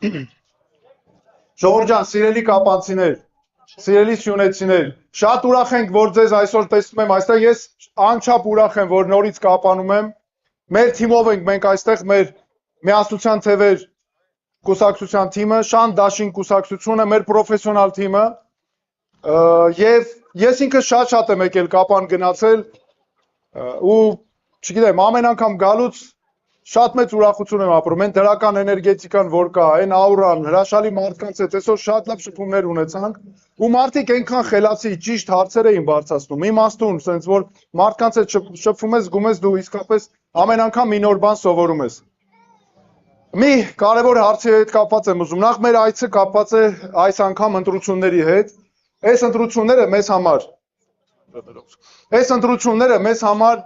Ժողովուրդ ջան, սիրելի կապանցիներ, սիրելի սյունեցիներ, շատ ուրախ ենք, որ ձեզ այսօր տեսնում եմ այստեղ, ես անչափ ուրախ եմ, որ նորից կապանում եմ, մեր թիմով ենք մենք այստեղ, մեր միասնության թևեր կուսակցության թիմը, Շան Դաշին կուսակցությունը, մեր պրոֆեսիոնալ թիմը, եւ ես ինքս շատ եմ եկել կապան գնացել, ու չգիտեմ, ամեն անգամ գալուց շատ մեծ ուրախություն եմ ապրում, այն դրական էներգետիկան, որ կա, այն աուրան, հրաշալի մարդկանց հետ, այսօր շատ լավ շփումներ ունեցանք, ու մարդիկ այնքան խելացի ճիշտ հարցեր էին բարձրացնում, իմաստուն, sense որ մարդկանց հետ շփվում ես, զգում ես դու իսկապես ամեն անգամ մի նոր բան սովորում ես։ Մի կարևոր հարցի հետ կապված եմ ուզում, նախ մեր այցը կապված է այս անգամ ընտրությունների հետ, այս ընտրությունները մեզ համար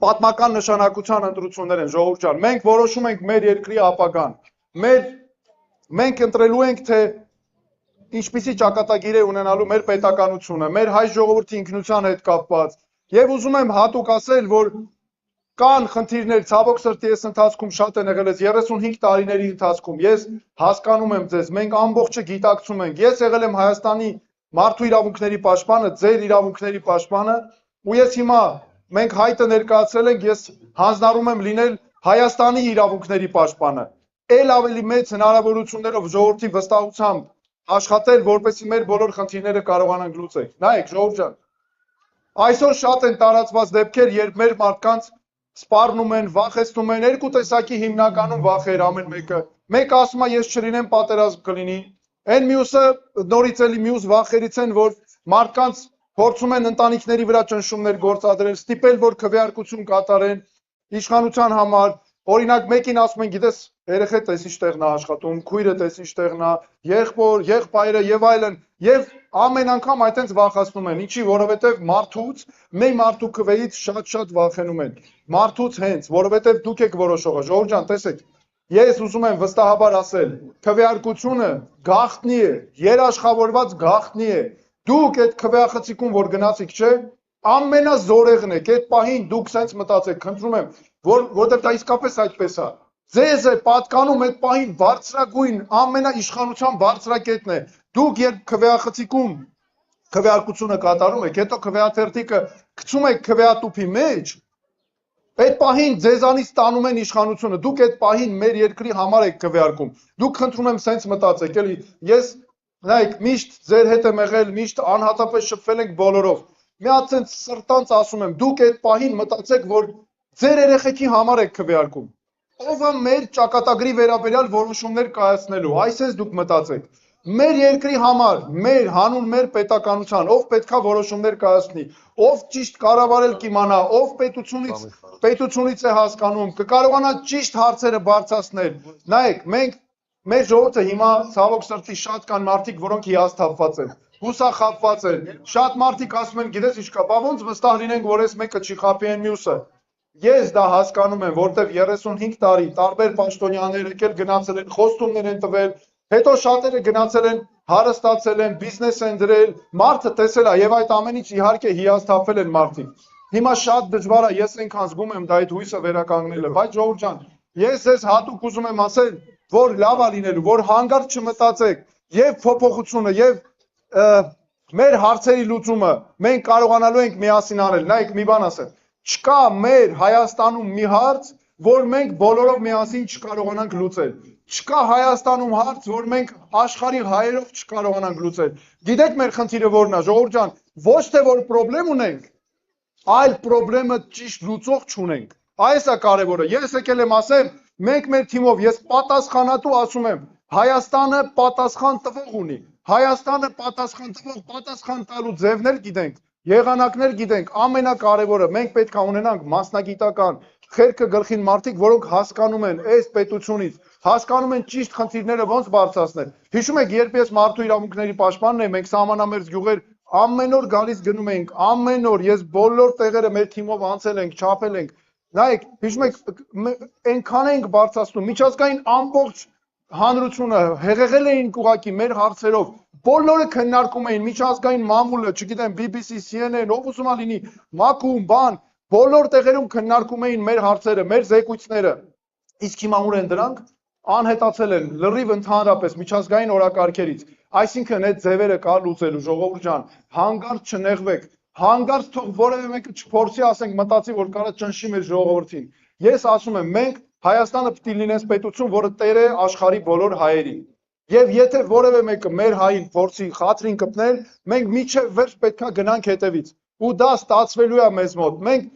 պատմական նշանակության ընտրություններ են, ժողովուրդ ջան, մենք որոշում ենք մեր երկրի ապագան, մենք ընտրելու ենք, թե ինչպիսի ճակատագիր է ունենալու մեր պետականությունը, մեր հայ ժողովրդի ինքնության հետ կապված, եւ ուզում եմ հատուկ ասել, որ կան խնդիրներ, ցավոք սրտի ես ընթացքում շատ են եղել, 35 տարիների ընթացքում, ես հասկանում եմ ձեզ, մենք ամբողջը գիտակցում ենք, ես եղել եմ Հայաստանի մարդու իրավունքների պաշտպանը, ձեր իրավունքների պաշտպանը, ու ես հիմա մենք հայտը ներկայացրել ենք, ես հանձնարարում եմ լինել Հայաստանի իրավունքների պաշտպանը, ել ավելի մեծ հնարավորություններով ժողովրդի վստահությամբ աշխատել, որպեսզի մեր բոլոր խնդիրները կարողանանք լուծել։ Նայեք, ժողովուրդ ջան, այսօր շատ են տարածված դեպքեր, երբ մեր մարդկանց սպառնում են, վախեցնում են, երկու տեսակի հիմնականում վախեր ամեն մեկը։ Մեկը ասում է, ես չլինեմ, պատերազմ կլինի։ Այն մյուսը նորից էլի մյուս վախերից են, որ մարդկանց փորձում են ընտանիքների վրա ճնշումներ գործադրել, ստիպել, որ քվեարկություն կատարեն իշխանության համար, օրինակ մեկին ասում են, գիտես, երեխա տես ինչտեղն է աշխատում, քույրը տես ինչտեղն է, եղբոր, եղբայրը եւ այլն, եւ ամեն անգամ այդտենց վախացնում են, ինչի, որովհետեւ մարդուց, մեր մարդու քվեից շատ վախենում են, մարդուց հենց, որովհետեւ դուք եք որոշողը, ժողովուրդ ջան, տեսեք, ես ուզում եմ վստահաբար ասել, քվեարկությունը գաղտնի է, երաշխավորված գաղտնի է, դուք այդ քվեախցիկում, որ գնացիք, չէ, ամենազորեղն եք, այդ պահին դուք սենց մտածեք, խնդրում եմ, որտեղ դա իսկապես այդպես է, ձեզ է պատկանում այդ պահին բարձրագույն, ամենաիշխանության բարձրակետն է, դուք երբ քվեախցիկում քվեարկությունը կատարում եք, հետո քվեաթերթիկը գցում եք քվեատուփի մեջ, այդ պահին ձեզանից ստանում են իշխանությունը, դուք այդ պահին մեր երկրի համար եք քվեարկում, դուք խնդրում եմ սենց մտածեք, էլի, ես նայեք, միշտ ձեր հետ եմ եղել, միշտ անհատապես շփվել ենք բոլորով։ Մի հատ ցենց սրտանց ասում եմ, դուք այդ պահին մտածեք, որ ձեր երեխեքի համար եք քվեարկում։ Ով է մեր ճակատագրի վերաբերյալ որոշումներ կայացնելու, այսպես դուք մտածեք։ Մեր երկրի համար, մեր հանուն մեր պետականության, ով պետքա որոշումներ կայացնի, ով ճիշտ կառավարել կիմանա, ով պետությունից է հասկանում, կկարողանա ճիշտ հարցերը բարձրացնել։ Նայեք, մենք մեր ժողովուրդը հիմա ցավոք սրտի շատ կան մարդիկ, որոնք հիասթափված են, հուսախաբված են, շատ մարդիկ ասում են, գիտես ինչ կա, բա ոնց վստահ լինենք, որ այս մեկը չի խաբի այն մյուսը։ Ես դա հասկանում եմ, որտեվ 35 տարի տարբեր պաշտոնյաներ եկել գնացել են, խոստումներ են տվել, հետո շատերը գնացել են, հարստացել են, բիզնես են դրել, մարդը տեսել է եւ այդ ամենից իհարկե հիասթափվել են մարդիկ։ Հիմա շատ դժվար է, ես այնքան զգում եմ դա այդ հույսը վերականգնելը, բայց ժողովուրդ ջան, ես ձեզ հատուկ ուզում եմ ասել, որ լավ է լինելու, որ հանգարց չմտածեք, եւ փոփոխությունը, եւ մեր հարցերի լուծումը մենք կարողանալու ենք միասին անել։ Նայեք, մի բան ասեմ, չկա մեր Հայաստանում մի հարց, որ մենք բոլորով միասին չկարողանանք լուծել։ Չկա Հայաստանում հարց, որ մենք աշխարհի հայերով չկարողանանք լուծել։ Գիտեք մեր խնդիրը որն է, ժողովուրդ ջան, ոչ թե որ խնդրեմ ունենք, այլ խնդրեմը ճիշտ լուծող չունենք։ Այս է կարևորը։ Ես եկել եմ ասեմ, մենք մեր թիմով, ես պատասխանատու ասում եմ, Հայաստանը պատասխան տվող ունի։ Հայաստանը պատասխան տալու ձևներ գիտենք, եղանակներ գիտենք, ամենակարևորը մենք պետք է ունենանք մասնագիտական, խելքը գլխին մարդիկ, որոնք հասկանում են այս պետությունից, հասկանում են ճիշտ խնդիրները ոնց բարձրացնել։ Հիշում եք, երբ ես մարդու իրավունքների պաշտպանն եմ, մենք սահմանամերձ գյուղեր ամեն օր գալիս գնում ենք, ամեն օր ես բոլոր տեղերը մեր թիմով անցել ենք, չափել ենք։ Նայեք, հիշում եք, այնքան ենք բարձրացնում, միջազգային ամբողջ հանրությունը հեղեղել էին ուղղակի մեր հարցերով, բոլորը քննարկում էին, միջազգային մամուլը, չգիտեմ, BBC, CNN, ով ուզում է լինի, մակում, բան, բոլոր տեղերում քննարկում էին մեր հարցերը, մեր զեկույցները։ Իսկ հիմա ուր են դրանք։ անհետացել են լրիվ ընդհանրապես միջազգային օրակարգերից, այսինքն այդ ձևերը կա լուծելու ժողովուրդ ջան, հանգարց չնեղվեք, հանգարց թող որևէ մեկը չփորձի ասենք մտածի, որ կարա ճնշի մեր ժողովրդին։ Ես ասում եմ, մենք Հայաստանը պետք է լինես պետություն, որը տեր է աշխարհի բոլոր հայերին։ Եվ եթե որևէ մեկը մեր հային փորձի խաթրին կպնել, մենք միջև վերջ պետքա գնանք հետևից։ Ու դա ստացվելու է մեզ մոտ։ Մենք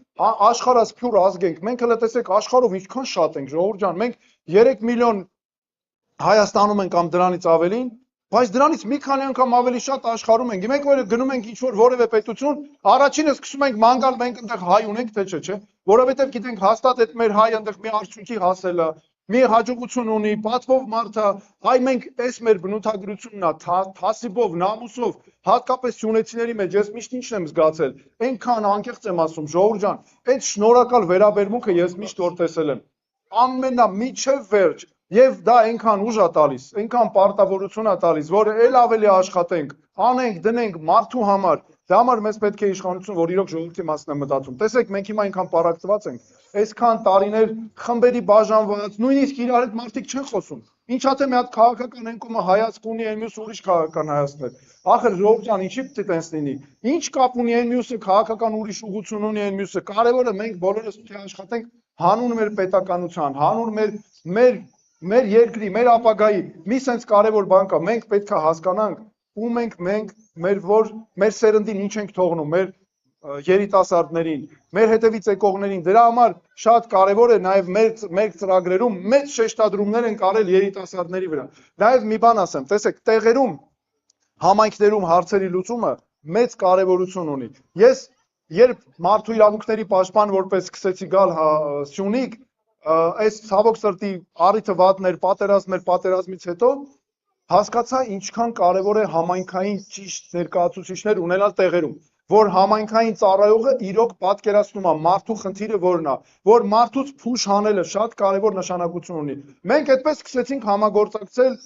աշխարհասփյուր ազգ ենք։ Մենք հələ տեսեք աշխարհով ինչքան շատ ենք, ժողովուրդ ջան, մենք 3 միլիոն Հայաստանում ենք կամ դրանից ավելին, բայց դրանից մի քանի անգամ ավելի շատ աշխարհում ենք։ Մենք որ գնում ենք ինչ-որ որևէ պետություն, առաջինը սկսում ենք մանգալ, մենք այնտեղ հայ ունենք, թե չէ, որովհետև գիտենք հաստատ այդ մեր հայը այնտեղ մի արդյունքի հասել է, մի հաջողություն ունի, պատվով մարդ է, այ մենք այս մեր բնութագրությունն է, թասիբով, նամուսով, հատկապես սյունեցիների մեջ, ես միշտ ինչն եմ զգացել, այնքան անկեղծ եմ ասում, ժողովուրդ ջան, այդ շնորհակալ վերաբերմունքը ես միշտ որ տեսել եմ, ամենամիջև վերջ, եւ դա այնքան ուժ է տալիս, այնքան պարտավորություն է տալիս, որ էլ ավելի աշխատենք, անենք, դնենք մարդու համար, դրա համար մեզ պետք է իշխանություն, որ իրոք ժողովրդի մասն է մտածում։ Տեսեք, մենք հիմա այնքան պարակտված ենք, այսքան տարիներ խմբերի բաժանված, նույնիսկ իրար հետ մարդիկ չեն խոսում։ Ինչա՞ թե մի հատ քաղաքական ընկումը հայացք ունի, այն մյուսը ուրիշ քաղաքական հայացքներ։ Ախր ժողովուրդ ջան, ինչի՞ պետք է տենց լինի։ Ինչ կապ ունի այն մյուսը քաղաքական ուրիշ ուղղություն ունի այն մյուսը։ Կարևորը մենք բոլորս պետք է աշխատենք հանուն մեր պետականության, հանուն մեր երկրի, մեր ապագայի, մի sense կարևոր բան կա, մենք պետք է հասկանանք, ում ենք մենք, մեր սերնդին ինչ ենք թողնում, մեր երիտասարդներին, մեր հետևից եկողներին, դրա համար շատ կարևոր է նաև մեր ծրագրերում մեծ շեշտադրումներ են կարել երիտասարդների վրա։ Նաև մի բան ասեմ, տեսեք, տեղերում, համայնքներում հարցերի լուծումը մեծ կարևորություն ունի։ Ես երբ մարդու իրավունքների պաշտպան որպես սկսեցի գալ Սյունիք, այս ցավոք սրտի առիթը վատներ, պատերազմից հետո հասկացա ինչքան կարևոր է համայնքային ճիշտ ներկայացուցիչներ ունենալ տեղերում, որ համայնքային ծառայողը իրոք պատկերացնում է մարդու խնդիրը որն է, որ մարդուց փուշ հանելը շատ կարևոր նշանակություն ունի։ Մենք այդպես սկսեցինք համագործակցել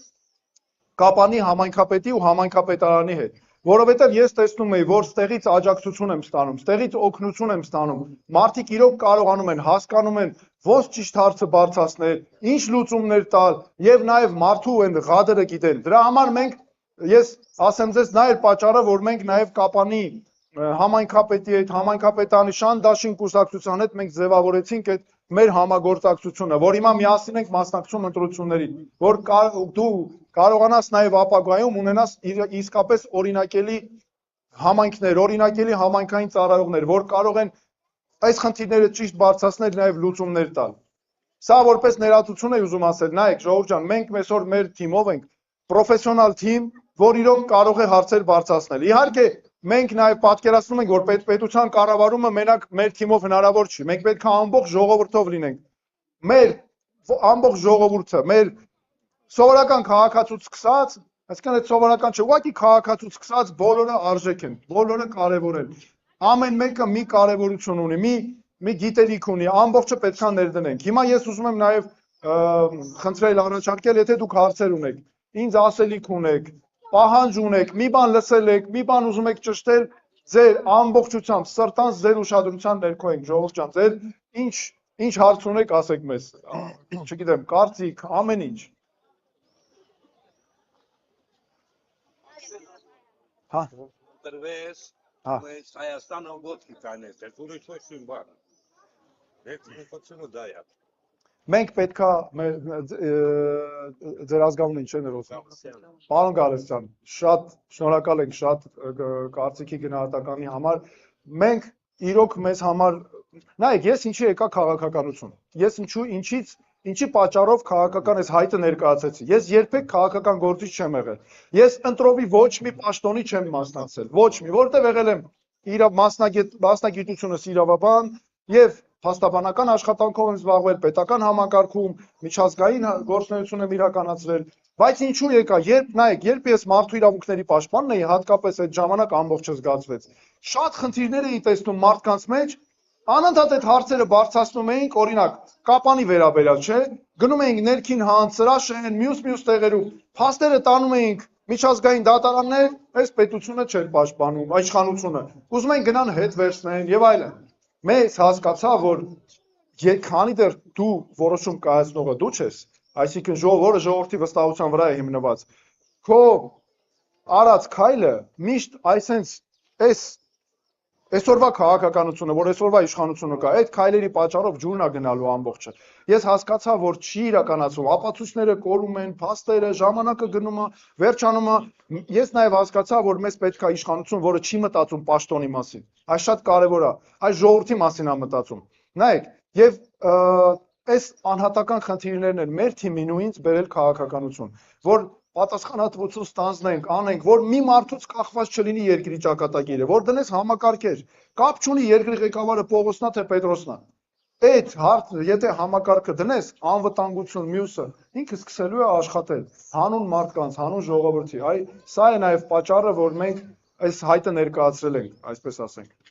Կապանի համայնքապետի ու համայնքապետարանի հետ, որովհետև ես տեսնում եի, որ ստեղից աջակցություն եմ ստանում, ստեղից օգնություն եմ ստանում, մարդիկ իրոք կարողանում են, հասկանում են ոնց ճիշտ հարցը բարձրացնել, ինչ լուծումներ տալ եւ նաեւ մարդու այն ղադերը գիտեն։ Դրա համար մենք ես ասեմ ձեզ նա էր պատճառը, որ մենք նաեւ Կապանի համայնքապետի հետ, համայնքապետանի Շանդաշին կուսակցության հետ մենք ձևավորեցինք այդ մեր համագործակցությունը, որ հիմա միասին ենք մասնակցում ընտրություններին, որ դու կարողանաս նաեւ ապագայում ունենաս իսկապես օրինակելի համայնքներ, օրինակելի համայնքային ծառայողներ, որ կարող են այս խնդիրները ճիշտ բարձրացնել նաև լուծումներ տալ։ Սա որպես ներածություն է ուզում ասել, նայեք, ժողովուրդ ջան, մենք այսօր մեր թիմով ենք, պրոֆեսիոնալ թիմ, որ իրոք կարող է հարցեր բարձրացնել։ Իհարկե, մենք նաև պատկերացնում ենք, որ պետության կառավարումը մենակ մեր թիմով հնարավոր չի։ Մենք պետք է ամբողջ ժողովրդով լինենք։ Մեր ամբողջ ժողովուրդը, մեր սովորական քաղաքացուց սկսած, այսինքն այդ սովորական չէ, ուղղակի քաղաքացուց սկսած բոլորը արժեք են, բոլորը կարևոր են։ Ամեն մեկը մի կարևորություն ունի, մի գիտելիք ունի, ամբողջը պետքա ներդնենք։ Հիմա ես ուզում եմ նաև խնդրել առաջարկել, եթե դուք հարցեր ունեք, ինձ ասելիք ունեք, պահանջ ունեք, մի բան լսել եք, մի բան ուզում եք ճշտել, ձեր ամբողջությամբ, սրտանց ձեր ուշադրության ներքո ենք, ժողովուրդ ջան, ձեր ինչ հարց ունեք, ասեք մեզ, չգիտեմ, կարծիք, ամեն ինչ։ Հա։ Տրվես, ես Հայաստանը ո՞ց կանես, ես ուրիշ ոչ մի բան։ Ես խոսում դա է։ Մենք պետքա ձեր ազգանունը ինչ է ներոսում։ Պարոն Գալստյան, շատ շնորհակալ ենք շատ կարծիքի գնահատականի համար։ Մենք իրոք մեզ համար, նայեք, ես ինչի եկա քաղաքականություն։ Ես ինչի պատճառով քաղաքական այս հայտը ներկայացեցի։ Ես երբեք քաղաքական գործիչ չեմ եղել։ Ես ընտրովի ոչ մի պաշտոնի չեմ մասնակցել, ոչ մի, որտեղ եղել եմ մասնագիտությունս իրավաբան եւ փաստաբանական աշխատանքով եմ զբաղվել, պետական համակարգում, միջազգային գործունեություն եմ իրականացրել, բայց ինչու եկա, երբ ես մարդու իրավունքների պաշտպանն էի, հատկապես այդ ժամանակ ամբողջը զգացվեց։ Շատ խնդիրներ էի տեսնում մարդկանց մեջ, անընդհատ այդ հարցերը բարձրացնում էինք, օրինակ, Կապանի վերաբերյալ, չէ, գնում էինք ներքին Սրաշեն, մյուս տեղերում, փաստերը տանում էինք միջազգային դատարաններ, այս պետությունը չէր պաշտպանում, իշխանությունը։ Ուզում են գնան հետ վերցնեն եւ այլն։ Մեզ հասկացա, որ քանի դեռ դու որոշում կայացնողը դու ես, Այսինքն որը ժողովրդի վստահության վրա է հիմնված։ Քո արած քայլը միշտ այսօրվա քաղաքականությունը, որ այսօրվա իշխանությունը կա, այդ քայլերի պատճառով ջուրն է գնալու ամբողջը։ Ես հասկացա, որ չի իրականացվում, ապացույցները կորում են, փաստերը, ժամանակը գնում է, վերջանում է։ Ես նաև հասկացա, որ մեզ պետք է իշխանություն, որը չի մտածում պաշտոնի մասին։ Այս շատ կարևոր է, այս ժողովրդի մասին է մտածում։ Նայեք, եւ այս անհատական խնդիրներն են մեր թիմին ու ինձ բերել քաղաքականություն, որ պատասխանատվություն ստանձնենք, անենք, որ մի մարդուց կախված չլինի երկրի ճակատագիրը, որ դնես համակարգեր, կապ չունի երկրի ղեկավարը Պողոսն է թե Պետրոսն է։ Այդ հարցը, եթե համակարգը դնես, անվտանգություն մյուսը, ինքը սկսելու է աշխատել հանուն մարդկանց, հանուն ժողովրդի։ Սա է նաև պատճառը, որ մենք այս հայտը ներկայացրել ենք, այսպես ասենք։